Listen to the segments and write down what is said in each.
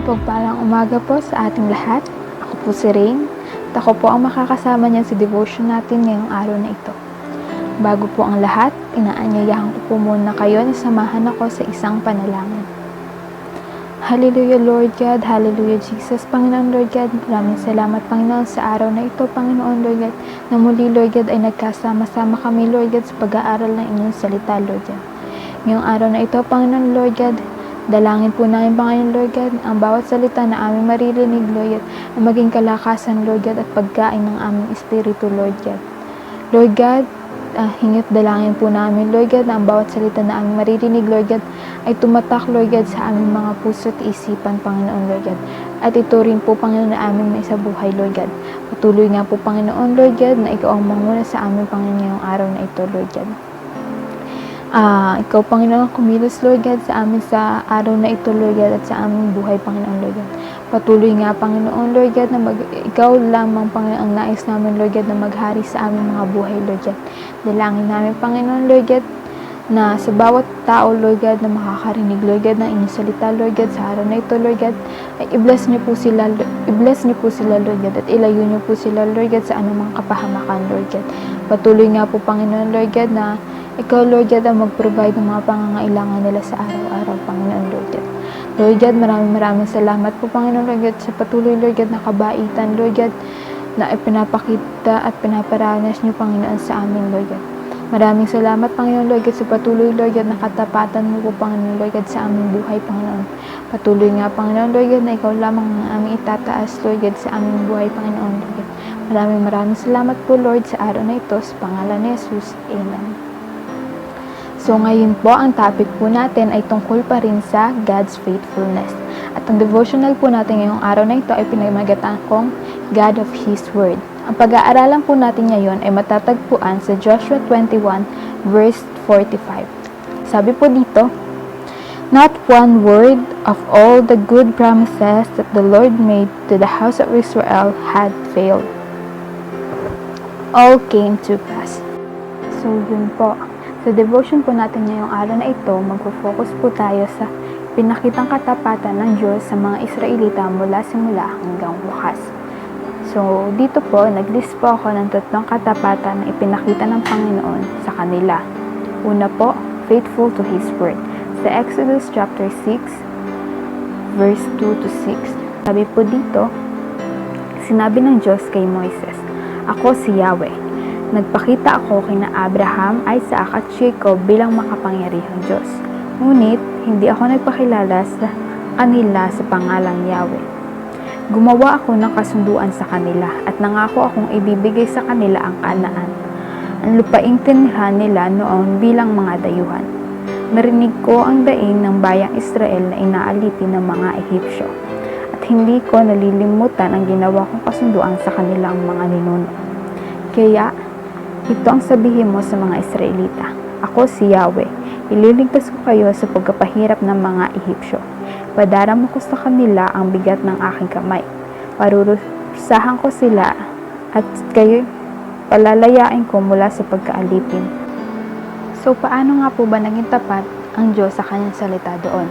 Pagpalang umaga po sa ating lahat. Ako po si Rain at ako po ang makakasama niya sa devotion natin ngayong araw na ito. Bago po ang lahat, inaanyayahan ko po muna kayo na samahan ako sa isang panalangin. Hallelujah Lord God, Hallelujah Jesus, Panginoon Lord God, maraming salamat Panginoon sa araw na ito, Panginoon Lord God, na muli Lord God ay nagkasama-sama kami Lord God sa pag-aaral ng inyong salita Lord God. Ngayong araw na ito, Panginoon Lord God, dalangin po namin, Panginoon Lord God, ang bawat salita na aming maririnig, Lord God, na maging kalakasan, Lord God, at pagkain ng aming espiritu, Lord God. Lord God, hingit dalangin po namin, Lord God, na ang bawat salita na aming maririnig, Lord God, ay tumatak, Lord God, sa aming mga puso at isipan, Panginoon, Lord God. At ito rin po, Panginoon, na aming may sa buhay, Lord God. Patuloy nga po, Panginoon, Lord God, na ikaw ang manguna sa aming, Panginoon, ngayong araw na ito, Lord God. Ikaw, Panginoon, kumilos, Lord God, sa amin sa araw na ito, Lord God, at sa aming buhay, Panginoon, Lord God. Patuloy nga, Panginoon, Lord God, na ikaw lamang, Panginoon, ang nais namin, Lord God, na maghari sa aming mga buhay, Lord God. Dalangin namin, Panginoon, Lord God, na sa bawat tao, Lord God, na makakarinig, Lord God, ng inyong salita, Lord God, sa araw na ito, Lord God, ay i-bless niyo po sila, Lord God, at ilayo niyo po sila, Lord God, sa anumang kapahamakan, Lord God. Patuloy nga po, Panginoon, Lord God, na ikaw, Lord God, ang mag-provide ng mga pangangailangan nila sa araw-araw, Panginoon, Lord God. Lord God, maraming salamat po, Panginoon, Lord God, sa patuloy, Lord God, na kabaitan, Lord God, na ipinapakita at pinaparanas niyo, Panginoon, sa amin, Lord God. Maraming salamat, Panginoon, Lord God, sa patuloy, Lord God, na katapatan mo po, Panginoon, Lord God, sa aming buhay, Panginoon. Patuloy nga, Panginoon, Lord God, na ikaw lamang ang aming itataas, Lord God, sa aming buhay, Panginoon, Lord God. Maraming salamat po, Lord, sa araw na ito, sa pangalan ni Jesus. Amen. So ngayon po, ang topic po natin ay tungkol pa rin sa God's faithfulness. At ang devotional po natin ngayong araw na ito ay pinamagatan kong God of His Word. Ang pag-aaralan po natin ngayon ay matatagpuan sa Joshua 21 verse 45. Sabi po dito, "Not one word of all the good promises that the Lord made to the house of Israel had failed. All came to pass." So yun po. Sa devotion po natin ngayong araw na ito, magpo-focus po tayo sa pinakitang katapatan ng Diyos sa mga Israelita mula simula hanggang wakas. So, dito po, nag-list po ako ng 3 katapatan na ipinakita ng Panginoon sa kanila. Una po, faithful to His Word. Sa Exodus chapter 6, verse 2 to 6. Sabi po dito, sinabi ng Diyos kay Moises, "Ako si Yahweh. Nagpakita ako kina Abraham, Isaac at Jacob bilang makapangyarihang Diyos. Ngunit, hindi ako nagpakilala sa kanila sa pangalang Yahweh. Gumawa ako ng kasunduan sa kanila at nangako akong ibibigay sa kanila ang Kanaan, ang lupaing tinirahan nila noon bilang mga dayuhan. Narinig ko ang daing ng bayang Israel na inaalipin ng mga Ehipsyo at hindi ko nalilimutan ang ginawa kong kasunduan sa kanilang mga ninuno. Kaya, ito ang sabihin mo sa mga Israelita, ako si Yahweh, ililigtas ko kayo sa pagkapahirap ng mga Ehipsyo. Padarama ko sa kanila ang bigat ng aking kamay. Parurusahan ko sila at kayo palalayain ko mula sa pagkaalipin." So, paano nga po ba naging tapat ang Diyos sa kanyang salita doon?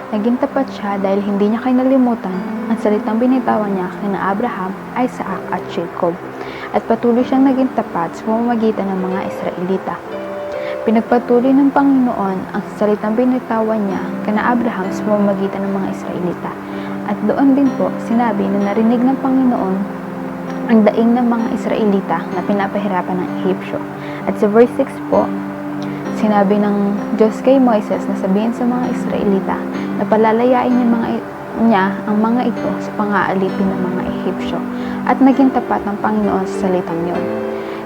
Naging tapat siya dahil hindi niya kinalimutan ang salitang binitawan niya kina Abraham, Isaac at Jacob. At patuloy siyang naging tapat sa pamamagitan ng mga Israelita. Pinagpatuloy ng Panginoon ang salitang binitawan niya kina Abraham sa pamamagitan ng mga Israelita. At doon din po, sinabi na narinig ng Panginoon ang daing ng mga Israelita na pinapahirapan ng Ehipsyo. At sa verse 6 po, sinabi ng Diyos kay Moises na sabihin sa mga Israelita na palalayain niya ang mga ito sa pang-aalipin ng mga Ehipsyo. At naging tapat ng Panginoon sa salitang yun.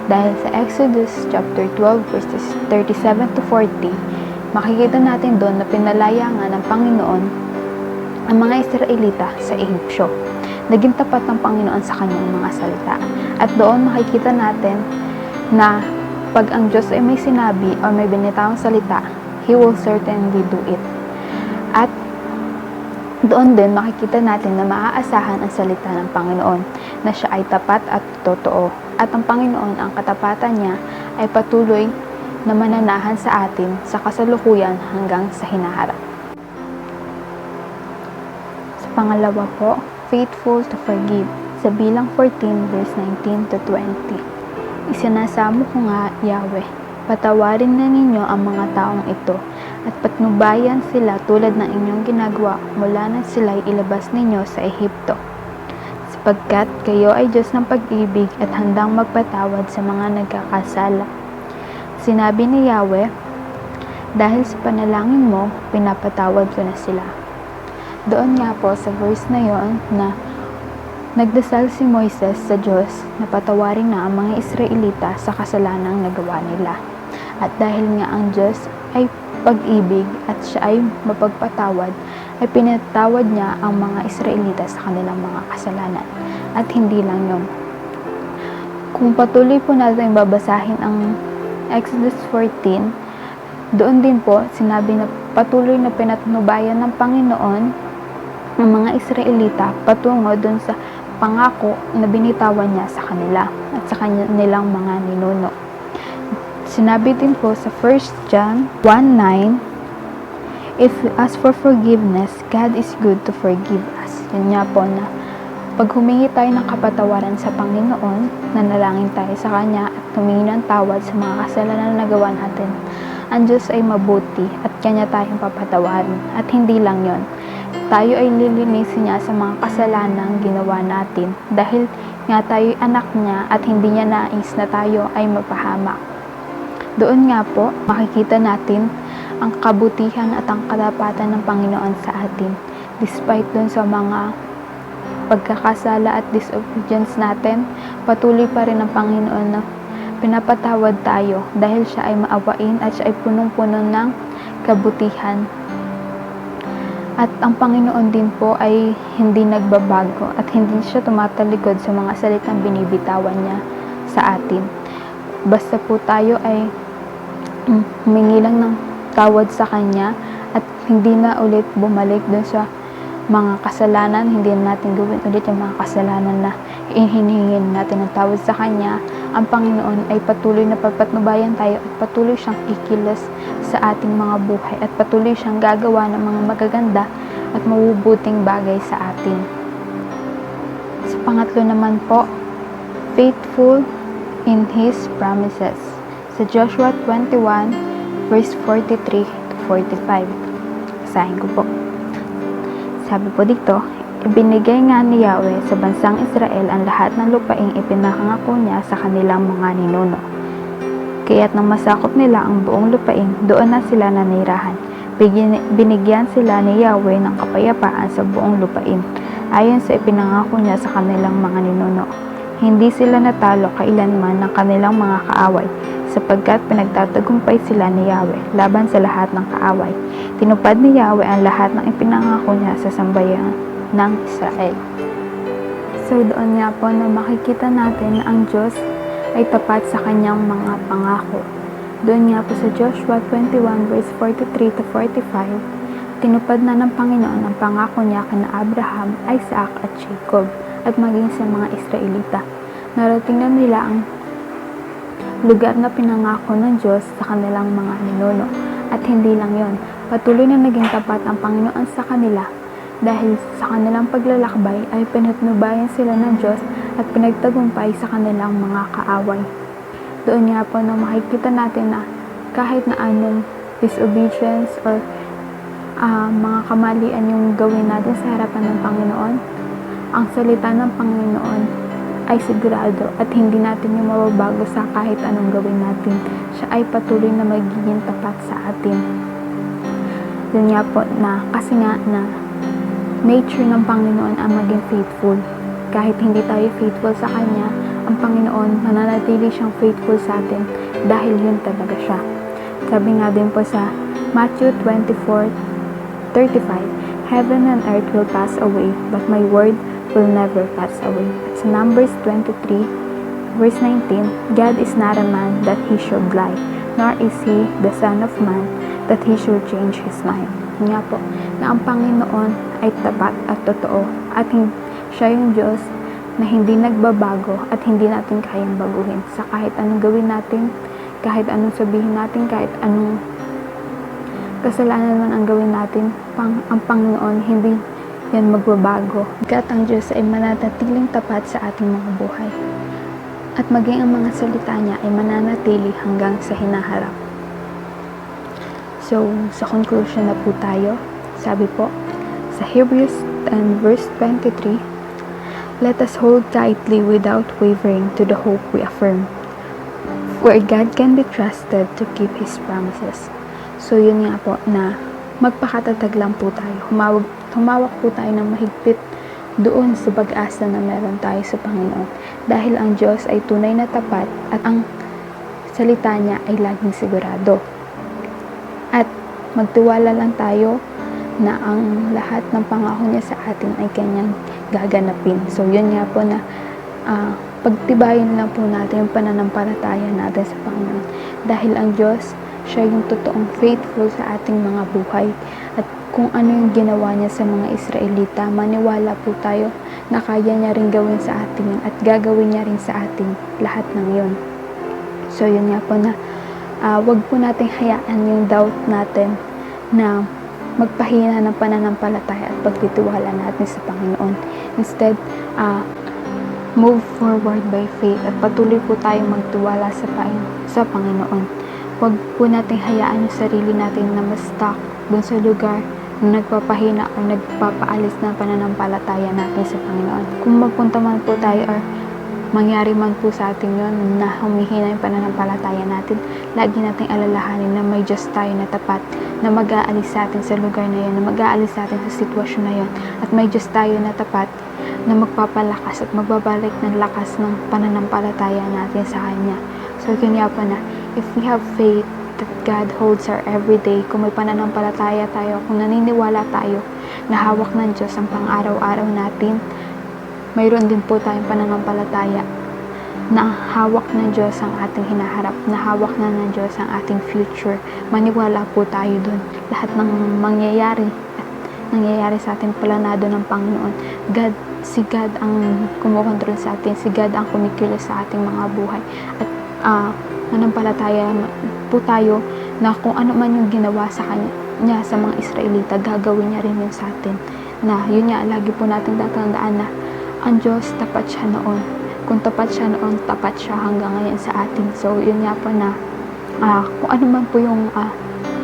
Dahil sa Exodus chapter 12 verses 37 to 40, makikita natin doon na pinalaya nga ng Panginoon ang mga Israelita sa Ehipsyo. Naging tapat ng Panginoon sa kanyang mga salita. At doon makikita natin na pag ang Diyos ay may sinabi o may binitawang salita, He will certainly do it. At doon din makikita natin na maaasahan ang salita ng Panginoon, na siya ay tapat at totoo. At ang Panginoon, ang katapatan niya ay patuloy na mananahan sa atin sa kasalukuyan hanggang sa hinaharap. Pangalawa po, faithful to forgive. Sa bilang 14 verse 19 to 20. Isinasamo ko nga, Yahweh, patawarin na ninyo ang mga taong ito at patnubayan sila tulad ng inyong ginagawa mula na sila'y ilabas ninyo sa Ehipto. Sapagkat kayo ay Diyos ng pag-ibig at handang magpatawad sa mga nagkakasala. Sinabi ni Yahweh, dahil sa panalangin mo, pinapatawad ko na sila. Doon nga po sa verse na yon na nagdasal si Moises sa Diyos na patawarin na ang mga Israelita sa kasalanang nagawa nila. At dahil nga ang Diyos ay pag-ibig at siya ay mapagpatawad, ay pinatawad niya ang mga Israelita sa kanilang mga kasalanan. At hindi lang yun. Kung patuloy po natin babasahin ang Exodus 14, doon din po sinabi na patuloy na pinatnubayan ng Panginoon ang mga Israelita patungo doon sa pangako na binitawan niya sa kanila at sa kanilang mga ninuno. Sinabi din po sa 1 John 1:9, if we ask for forgiveness, God is good to forgive us. Yun nga po na pag humingi tayo ng kapatawaran sa Panginoon, nanalangin tayo sa Kanya at humingi ng tawad sa mga kasalanan na nagawa natin, ang Diyos ay mabuti at Kanya tayong papatawarin. At hindi lang yon, tayo ay lilinisin niya sa mga kasalanang ginawa natin dahil nga tayo anak niya at hindi niya nais na tayo ay mapahamak. Doon nga po, makikita natin ang kabutihan at ang katapatan ng Panginoon sa atin. Despite dun sa mga pagkakasala at disobedience natin, patuloy pa rin ang Panginoon na pinapatawad tayo dahil siya ay maawain at siya ay punong-puno ng kabutihan. At ang Panginoon din po ay hindi nagbabago at hindi siya tumatalikod sa mga salitang binibitawan niya sa atin. Basta po tayo ay humingi lang ng tawad sa Kanya at hindi na ulit bumalik dun sa mga kasalanan, hindi na natin gawin ulit yung mga kasalanan na hinihingin natin ng tawad sa Kanya. Ang Panginoon ay patuloy na pagpatnubayan tayo at patuloy siyang kikilos sa ating mga buhay at patuloy siyang gagawa ng mga magaganda at mabubuting bagay sa atin. Sa pangatlo naman po, faithful in His promises. Sa Joshua 21 verse 43 to 45. Basahin ko po. Sabi po dito, ibinigay nga ni Yahweh sa bansang Israel ang lahat ng lupaing ipinangako niya sa kanilang mga ninuno. Kaya't nang masakop nila ang buong lupain, doon na sila nanirahan. Binigyan sila ni Yahweh ng kapayapaan sa buong lupain, ayon sa ipinangako niya sa kanilang mga ninuno. Hindi sila natalo kailanman ng kanilang mga kaaway, sapagkat pinagtatagumpay sila ni Yahweh laban sa lahat ng kaaway. Tinupad ni Yahweh ang lahat ng ipinangako niya sa sambayan ng Israel. So doon nga po na makikita natin na ang Diyos ay tapat sa kanyang mga pangako. Doon nga po sa Joshua 21 verse 43 to 45, tinupad na ng Panginoon ang pangako niya kina Abraham, Isaac at Jacob at maging sa mga Israelita. Narating na nila ang lugar na pinangako ng Diyos sa kanilang mga ninuno. At hindi lang yon, patuloy na naging tapat ang Panginoon sa kanila dahil sa kanilang paglalakbay ay pinatnubayan sila ng Diyos at pinagtagumpay sa kanilang mga kaaway. Doon nga po na makikita natin na kahit na anong disobedience or mga kamalian yung gawin natin sa harapan ng Panginoon, ang salita ng Panginoon ay sigurado at hindi natin yung mababago sa kahit anong gawin natin. Siya ay patuloy na magiging tapat sa atin. Doon nga po na kasi nga na nature ng Panginoon ang maging faithful. Kahit hindi tayo faithful sa Kanya, ang Panginoon mananatili siyang faithful sa atin dahil yun talaga siya. Sabi nga din po sa Matthew 24:35, Heaven and earth will pass away, but my word will never pass away. At sa Numbers 23 verse 19, God is not a man that He should lie, nor is He the Son of Man that He should change His mind. Nga po, na ang Panginoon ay tapat at totoo at siya yung Diyos na hindi nagbabago at hindi natin kayang baguhin sa kahit anong gawin natin, kahit anong sabihin natin, kahit anong kasalanan man ang gawin natin, ang Panginoon hindi yan magbabago. Kat ang Diyos ay mananatiling tapat sa ating mga buhay. At maging ang mga salita niya ay mananatili hanggang sa hinaharap. So, sa conclusion na po tayo, sabi po, sa Hebrews 10 verse 23, let us hold tightly without wavering to the hope we affirm, where God can be trusted to keep His promises. So, yun nga po na magpakatatag lang po tayo. Humawak po tayo ng mahigpit doon sa pag-asa na meron tayo sa Panginoon. Dahil ang Diyos ay tunay na tapat at ang salita niya ay laging sigurado. At magtiwala lang tayo na ang lahat ng pangako niya sa atin ay kanyang gaganapin. So, yun nga po na pagtibayin lang po natin yung pananampalataya natin sa Panginoon. Dahil ang Diyos, siya yung totoong faithful sa ating mga buhay. At kung ano yung ginawa niya sa mga Israelita, maniwala po tayo na kaya niya rin gawin sa atin at gagawin niya rin sa atin lahat ng yun. So, yun nga po na wag po nating hayaan yung doubt natin na magpahina ng pananampalataya at pagtitiwala natin sa Panginoon. Instead, move forward by faith at patuloy po tayong magtiwala sa Panginoon. Huwag po nating hayaan yung sarili natin na ma-stuck dun sa lugar na nagpapahina o nagpapaalis ng pananampalataya natin sa Panginoon. Kung magpunta man po tayo or mangyari man po sa atin yun na humihina yung pananampalataya natin, lagi nating alalahanin na may Diyos tayo na tapat na mag-aalis sa atin sa lugar na yun, na mag-aalis sa atin sa sitwasyon na yun, at may Diyos tayo na tapat na magpapalakas at magbabalik ng lakas ng pananampalataya natin sa Kanya. So, kanya po na, if we have faith that God holds our everyday, kung may pananampalataya tayo, kung naniniwala tayo na hawak ng Diyos ang pang-araw-araw natin, mayroon din po tayong pananampalataya na hawak ng Diyos ang ating hinaharap, na hawak na ng Diyos ang ating future. Maniwala po tayo dun. Lahat ng mangyayari at nangyayari sa ating planado ng Panginoon, si God ang kumukontrol sa atin, si God ang kumikilos sa ating mga buhay. At manampalataya po tayo na kung ano man yung ginawa sa kanya sa mga Israelita, gagawin niya rin yun sa atin. Na yun nga, lagi po natin tatandaan na ang Diyos, tapat siya noon. Kung tapat siya noon, tapat siya hanggang ngayon sa atin. So, yun nga po na kung ano man po yung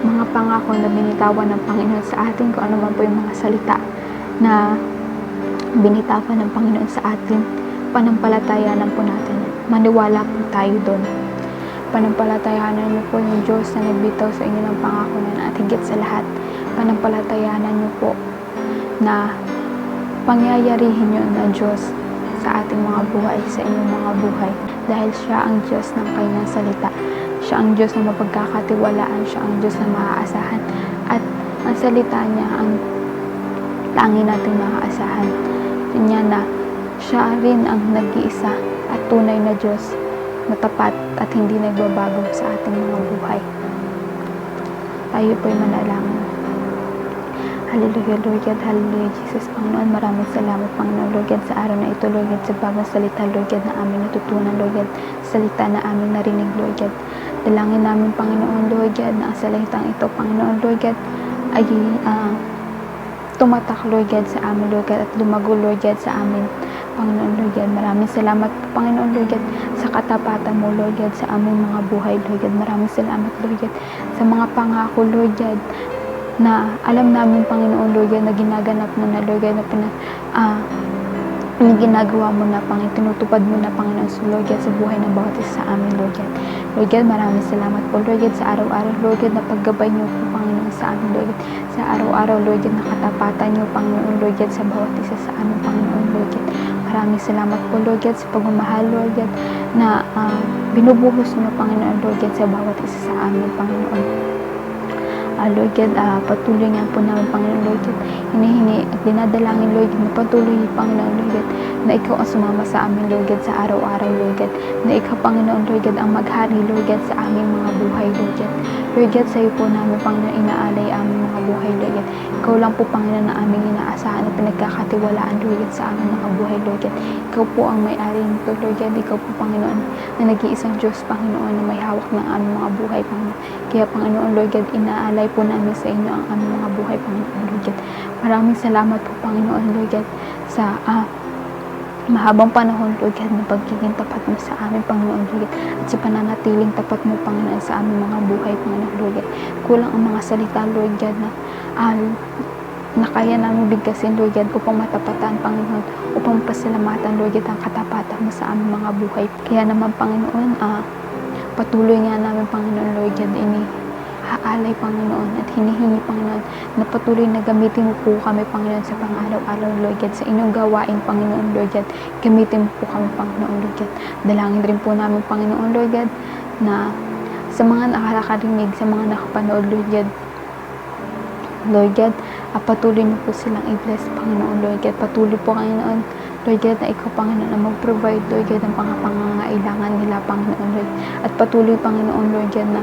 mga pangako na binitawan ng Panginoon sa atin, kung ano man po yung mga salita na binitawan ng Panginoon sa atin, panampalatayanan po natin. Maniwala po tayo doon. Panampalatayanan niyo po yung Diyos na nagbitaw sa inyo ng pangako na at higit sa lahat, panampalatayanan niyo po na pangyayarihin niyo ng Diyos sa ating mga buhay, sa inyong mga buhay. Dahil siya ang Diyos ng kanyang salita. Siya ang Diyos na mapagkakatiwalaan. Siya ang Diyos na maaasahan. At ang salita niya ang lagi nating maaasahan. Yun niya na siya rin ang nag-iisa at tunay na Diyos na tapat at hindi nagbabago sa ating mga buhay. Tayo po'y manalangin. Hallelujah, Lord God. Hallelujah, Jesus. Panginoon, maraming salamat, Panginoon, Lord God, sa araw na ito, Lord God, sa bagong salita, Lord God, na aming natutunan, Lord God, salita na aming narinig, Lord God. Dalangin namin, Panginoon, Lord God, na ang salitang ito, Panginoon, Lord God, ay tumatak, Lord God, sa amin, Lord God, at lumago, Lord God, sa amin, Panginoon, Lord God. Maraming salamat, Panginoon, Lord God, sa katapatan mo, Lord God, sa aming mga buhay, Lord God. Maraming salamat, Lord God, sa mga pangako, Lord God, na alam namin, Panginoon, Lord God, na ginaganap mo na, Lord God, na ginagawa mo na, Panginoon, tinutupad mo na, Panginoon, so, Lord God, sa buhay ng bawat isa sa amin, Lord God. Lord God, maraming salamat po, Lord God, sa araw-araw, Lord God, na paggabay niyo po, Panginoon, sa amin, Lord God. Sa araw-araw, Lord God, na katapatan niyo, Panginoon, Lord God, sa bawat isa sa amin, Panginoon, Lord God. Maraming salamat po, Lord God, sa pagmamahal, Lord God, na binubuhos niyo, Panginoon, Lord God, sa bawat isa sa amin, Panginoon. Lord God, patuloy nga po namin, Panginoon, Lord God, hinihingi at dinadalangin, Lord God, na patuloy, Panginoon, Lord God, na ikaw ang sumama sa amin, Lord God, sa araw-araw, Lord God, na ikaw, Panginoon, Lord God, ang maghari, Lord God, sa aming mga buhay, Lord God. Lord God, sa iyo po namin, Panginoon, inaalay aming mga buhay, Lord God. Ikaw lang po, Panginoon, na aming inaasahan at pinagkakatiwalaan, Lord God, sa aming mga buhay, Lord God. Ikaw po ang may-ari nito, Lord God. Ikaw po, Panginoon, na nag-iisang Diyos, Panginoon, na may hawak ng aming mga buhay, Panginoon. Kaya, Panginoon, Lord God, inaalay po namin sa inyo ang aming mga buhay, Panginoon, Lord God. Maraming salamat po, Panginoon, Lord God, sa mahabang panahon, Lord God, na pagiging tapat mo sa amin, Panginoon, Lord God, at sa pananatiling tapat mo, Panginoon, sa aming mga buhay, Panginoon, Lord God. Kulang ang mga salita, Lord God, na kaya namin bigkasin, Lord God, upang matapatan, Panginoon, upang pasalamatan, Lord God, ang katapatan mo sa aming mga buhay. Kaya naman, Panginoon, patuloy nga namin, Panginoon, Lord God, haalay, Panginoon, at hinihingi, Panginoon, na patuloy na gamitin mo po kami, Panginoon, sa pang-araw-araw, Lord God, sa inyong gawain, Panginoon, Lord God. Gamitin mo po kami, Panginoon, Lord God. Dalangin rin po namin, Panginoon, Lord God, na sa mga nakakarinig, sa mga nakapanood, Lord God, patuloy niyo po silang i-bless, Panginoon, Lord God. Patuloy po, Panginoon, Lord God, na ikaw, Panginoon, na mag-provide, Lord God, ng pangangailangan nila, Panginoon, Lord. At patuloy, Panginoon, Lord God, na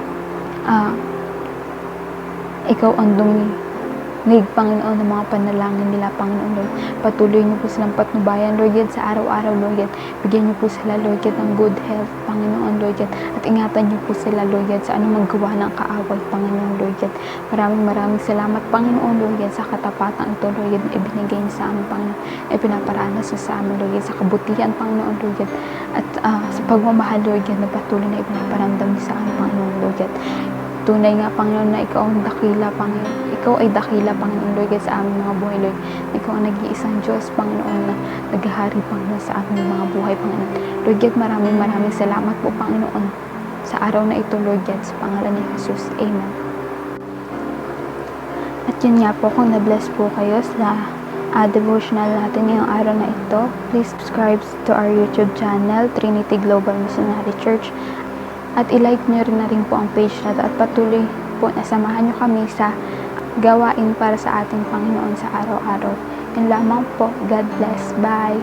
ikaw ang duminig, Panginoon, ng mga panalangin nila, Panginoon, Lord. Patuloy niyo po silang patnubayan, Lord God, sa araw-araw, Lord God. Bigyan niyo po sila, Lord God, ng good health, Panginoon, Lord God. At ingatan niyo po sila, Lord God, sa anumang gawa ng kaaway, Panginoon, Lord God. Maraming salamat, Panginoon, Lord God, sa katapatan ito, Lord God, na ibinigay niyo sa amin, Panginoon. Ay pinaparanas niyo sa amin, Lord God, sa kabutihan, Panginoon, Lord God. At sa pagmamahal, Lord God, na patuloy na ipinaparamdam niyo sa amin, Panginoon, Lord God. Tunay nga, Panginoon, na ikaw ang dakila, Panginoon. Ikaw ay dakila, Panginoon, Lord God, sa aming mga buhay, Lord. Ikaw ang nag-iisang Diyos, Panginoon, na naghahari, Panginoon, sa aming mga buhay, Panginoon. Lord God, maraming salamat po, Panginoon, sa araw na ito, Lord God, sa pangalan ni Jesus. Amen. At yun nga po, kung na-bless po kayo sa devotional natin ngayong araw na ito, please subscribe to our YouTube channel, Trinity Global Missionary Church. At i-like nyo rin na rin po ang page na to at patuloy po na samahan nyo kami sa gawain para sa ating Panginoon sa araw-araw. Yun lamang po. God bless. Bye!